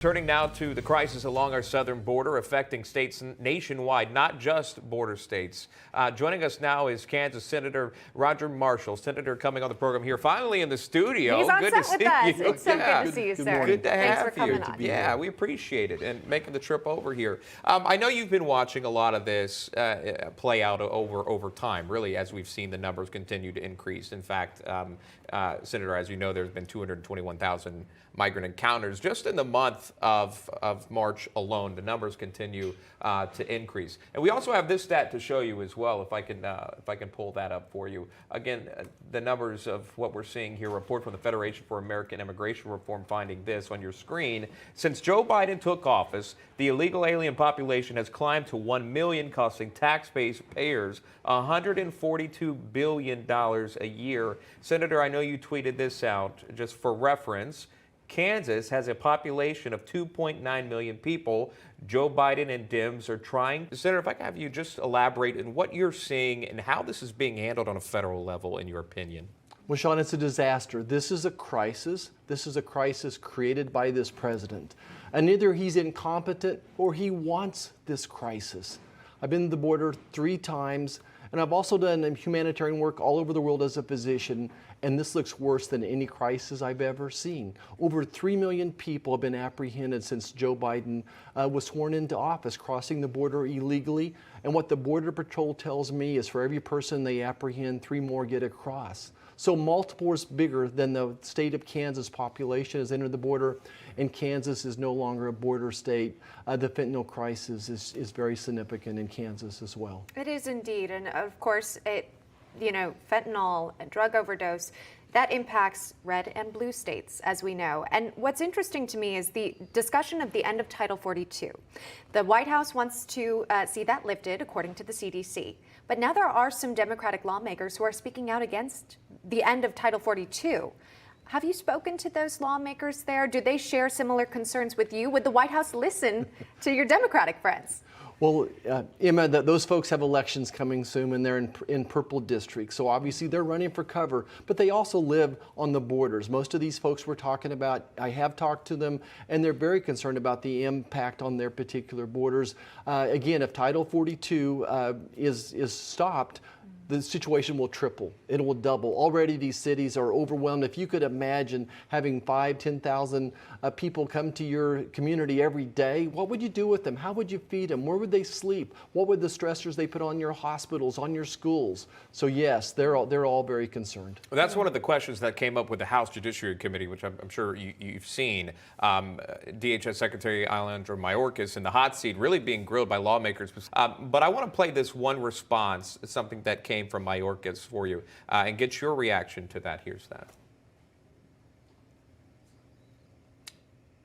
Turning now to the crisis along our southern border affecting states nationwide, not just border states. Joining us now is Kansas Senator Roger Marshall. Senator coming on the program here, finally in the studio. He's on Good set to see with us. you. It's so good to see you, sir. Good to Thanks have for coming you. on. Yeah, we appreciate it and making the trip over here. I know you've been watching a lot of this play out over time, really, as we've seen the numbers continue to increase. In fact, Senator, as you know, there's been 221,000 migrant encounters just in the month of March alone. The numbers continue to increase, and we also have this stat to show you as well. If I can pull that up for you again, the numbers of what we're seeing here. Report from the Federation for American Immigration Reform finding this on your screen. Since Joe Biden took office, the illegal alien population has climbed to 1 million, costing taxpayers $142 billion a year. Senator, I know you tweeted this out just for reference. Kansas has a population of 2.9 million people. Joe Biden and Dems are trying. Senator, if I can have you just elaborate on what you're seeing and how this is being handled on a federal level, in your opinion. Well, Sean, it's a disaster. This is a crisis. This is a crisis created by this president. And either he's incompetent or he wants this crisis. I've been to the border 3 times, and I've also done humanitarian work all over the world as a physician, and this looks worse than any crisis I've ever seen. Over 3 million people have been apprehended since Joe Biden was sworn into office, crossing the border illegally. And what the Border Patrol tells me is for every person they apprehend, 3 more get across. So multiples bigger than the state of Kansas population has entered the border, and Kansas is no longer a border state. The fentanyl crisis is very significant in Kansas as well. It is indeed, and of course, fentanyl, drug overdose, that impacts red and blue states, as we know. And what's interesting to me is the discussion of the end of Title 42. The White House wants to see that lifted, according to the CDC. But now there are some Democratic lawmakers who are speaking out against the end of Title 42. Have you spoken to those lawmakers there? Do they share similar concerns with you? Would the White House listen to your Democratic friends? Well, Emma, those folks have elections coming soon, and they're in purple districts. So obviously they're running for cover, but they also live on the borders. Most of these folks we're talking about, I have talked to them, and they're very concerned about the impact on their particular borders. Again, if Title 42 is stopped, the situation will triple. It will double. Already these cities are overwhelmed. If you could imagine having 5,000, 10,000 people come to your community every day, what would you do with them? How would you feed them? Where would they sleep? What would the stressors they put on your hospitals, on your schools? So yes, they're all very concerned. Well, that's one of the questions that came up with the House Judiciary Committee, which I'm sure you've seen. DHS Secretary Alejandro Mayorkas in the hot seat, really being grilled by lawmakers. But I want to play this one response, something that came from Mayorkas for you, and get your reaction to that. Here's that.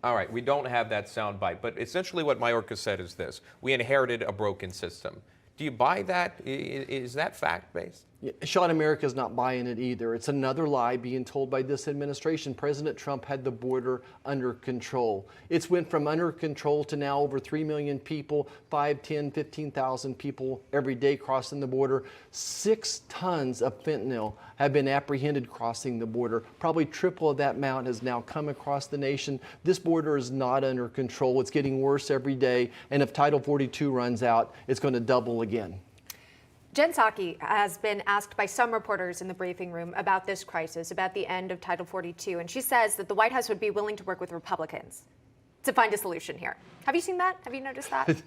All right, we don't have that sound bite, but essentially what Mayorkas said is this: we inherited a broken system. Do you buy that? Is that fact-based? Yeah, Sean, America's not buying it either. It's another lie being told by this administration. President Trump had the border under control. It's went from under control to now over 3 million people, 5, 10, 15,000 people every day crossing the border. 6 tons of fentanyl have been apprehended crossing the border. Probably triple of that amount has now come across the nation. This border is not under control. It's getting worse every day. And if Title 42 runs out, it's going to double again. Jen Psaki has been asked by some reporters in the briefing room about this crisis, about the end of Title 42, and she says that the White House would be willing to work with Republicans to find a solution here. Have you seen that? Have you noticed that?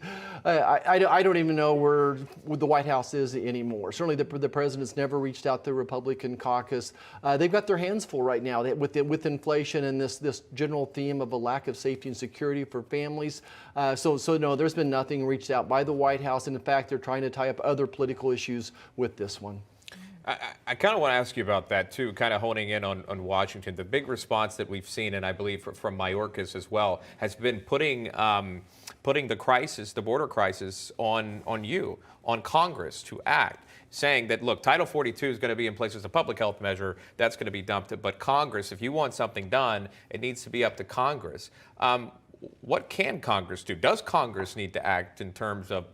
I don't even know where the White House is anymore. Certainly the president's never reached out to the Republican caucus. They've got their hands full right now with inflation and this general theme of a lack of safety and security for families. So no, there's been nothing reached out by the White House. And in fact, they're trying to tie up other political issues with this one. I kind of want to ask you about that, too, kind of honing in on Washington. The big response that we've seen, and I believe from Mayorkas as well, has been putting the crisis, the border crisis, on you, on Congress to act, saying that, look, Title 42 is going to be in place as a public health measure. That's going to be dumped. But Congress, if you want something done, it needs to be up to Congress. what can Congress do? Does Congress need to act in terms of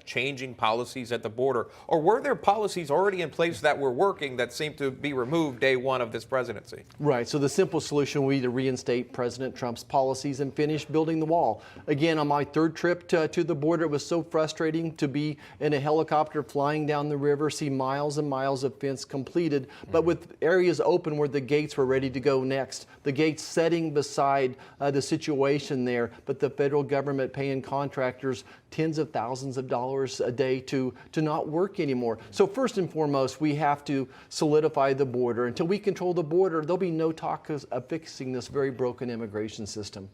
changing policies at the border? Or were there policies already in place that were working that seem to be removed day one of this presidency? Right. So the simple solution would be to reinstate President Trump's policies and finish building the wall. Again, on my third trip to the border, it was so frustrating to be in a helicopter flying down the river, see miles and miles of fence completed, but with areas open where the gates were ready to go next. The gates setting beside the situation there, but the federal government paying contractors tens of thousands of dollars a day to not work anymore. So first and foremost, we have to solidify the border. Until we control the border, there'll be no talk of fixing this very broken immigration system.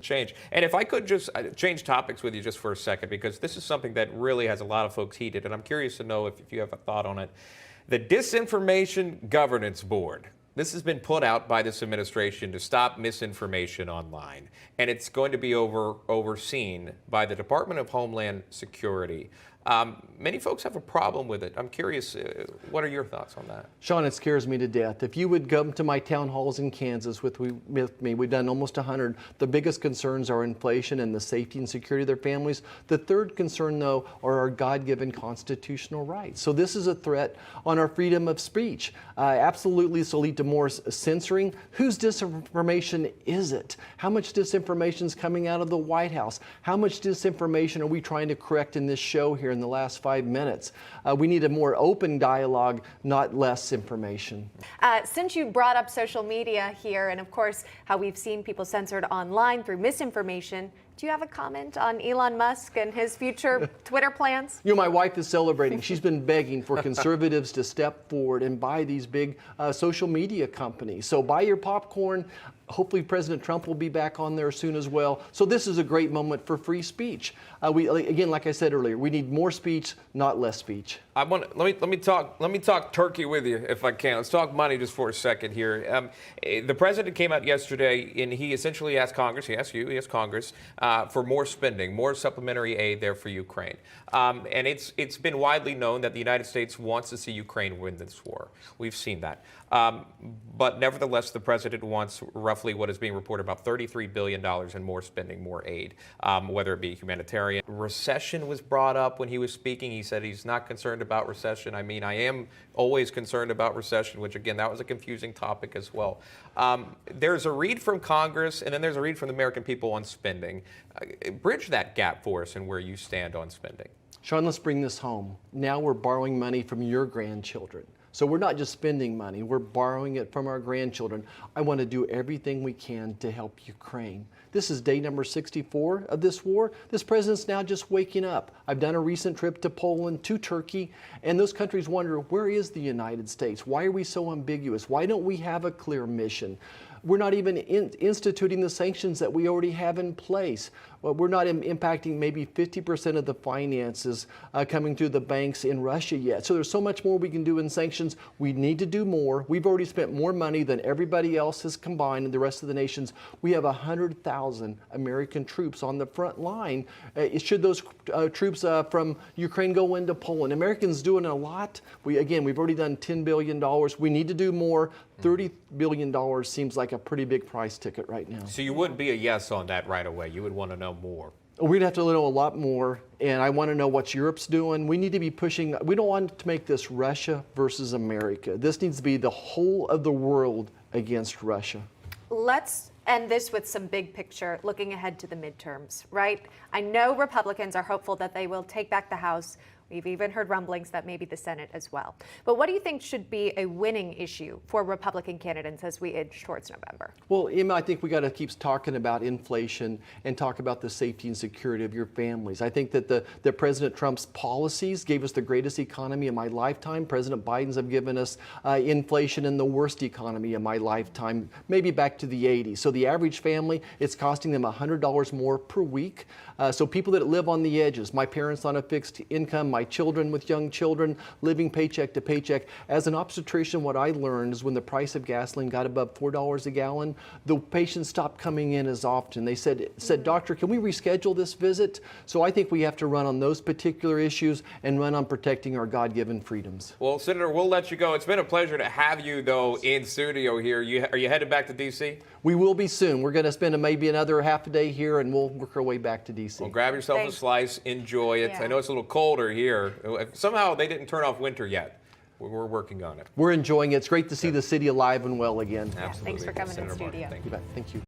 Change. And if I could just change topics with you just for a second, because this is something that really has a lot of folks heated, and I'm curious to know if you have a thought on it. The Disinformation Governance Board. This has been put out by this administration to stop misinformation online, and it's going to be overseen by the Department of Homeland Security. Many folks have a problem with it. I'm curious, what are your thoughts on that? Sean, it scares me to death. If you would come to my town halls in Kansas with me, we've done almost 100. The biggest concerns are inflation and the safety and security of their families. The third concern, though, are our God-given constitutional rights. So this is a threat on our freedom of speech. Absolutely, this will lead to more censoring. Whose disinformation is it? How much disinformation is coming out of the White House? How much disinformation are we trying to correct in this show here in the last 5 minutes? We need a more open dialogue, not less information. Since you brought up social media here, and of course how we've seen people censored online through misinformation, do you have a comment on Elon Musk and his future Twitter plans? You know, my wife is celebrating. She's been begging for conservatives to step forward and buy these big social media companies. So buy your popcorn. Hopefully President Trump will be back on there soon as well. So this is a great moment for free speech. Again, like I said earlier, we need more speech, not less speech. Let me talk turkey with you if I can. Let's talk money just for a second here. The president came out yesterday and he essentially asked Congress, he asked Congress for more spending, more supplementary aid there for Ukraine. And it's been widely known that the United States wants to see Ukraine win this war. We've seen that. But nevertheless, the president wants roughly what is being reported about $33 billion in more spending, more aid, whether it be humanitarian. Recession was brought up when he was speaking. He said he's not concerned about recession. I mean, I am always concerned about recession, which again, that was a confusing topic as well. There's a read from Congress, and then there's a read from the American people on spending. Bridge that gap for us and where you stand on spending. Sean, let's bring this home. Now we're borrowing money from your grandchildren. So we're not just spending money, we're borrowing it from our grandchildren. I want to do everything we can to help Ukraine. This is day number 64 of this war. This president's now just waking up. I've done a recent trip to Poland, to Turkey, and those countries wonder, where is the United States? Why are we so ambiguous? Why don't we have a clear mission? We're not even instituting the sanctions that we already have in place. Well, we're not impacting maybe 50% of the finances coming through the banks in Russia yet. So there's so much more we can do in sanctions. We need to do more. We've already spent more money than everybody else has combined in the rest of the nations. We have 100,000 American troops on the front line. Should those troops from Ukraine go into Poland? Americans doing a lot. We've already done $10 billion. We need to do more. $30 billion seems like a pretty big price ticket right now. So you wouldn't be a yes on that right away. You would want to know more. We'd have to know a lot more, and I want to know what Europe's doing. We need to be pushing. We don't want to make this Russia versus America. This needs to be the whole of the world against Russia. Let's end this with some big picture, looking ahead to the midterms, right? I know Republicans are hopeful that they will take back the House. We've even heard rumblings that maybe the Senate as well. But what do you think should be a winning issue for Republican candidates as we inch towards November? Well, Emma, I think we got to keep talking about inflation and talk about the safety and security of your families. I think that the President Trump's policies gave us the greatest economy in my lifetime. President Biden's have given us inflation in the worst economy in my lifetime, maybe back to the 80s. So the average family, it's costing them $100 more per week. So people that live on the edges, my parents on a fixed income, my my children with young children, living paycheck to paycheck. As an obstetrician, what I learned is when the price of gasoline got above $4 a gallon, the patients stopped coming in as often. They said, doctor, can we reschedule this visit? So I think we have to run on those particular issues and run on protecting our God-given freedoms. Well, Senator, we'll let you go. It's been a pleasure to have you, though, in studio here. Are you headed back to D.C.? We will be soon. We're going to spend maybe another half a day here, and we'll work our way back to D.C. Well, grab yourself a slice, enjoy it. Yeah. I know it's a little colder here. Somehow they didn't turn off winter yet. We're working on it. We're enjoying it. It's great to see the city alive and well again. Absolutely. Thanks for coming in Senator Martin, studio. thank You you. bet. Thank you.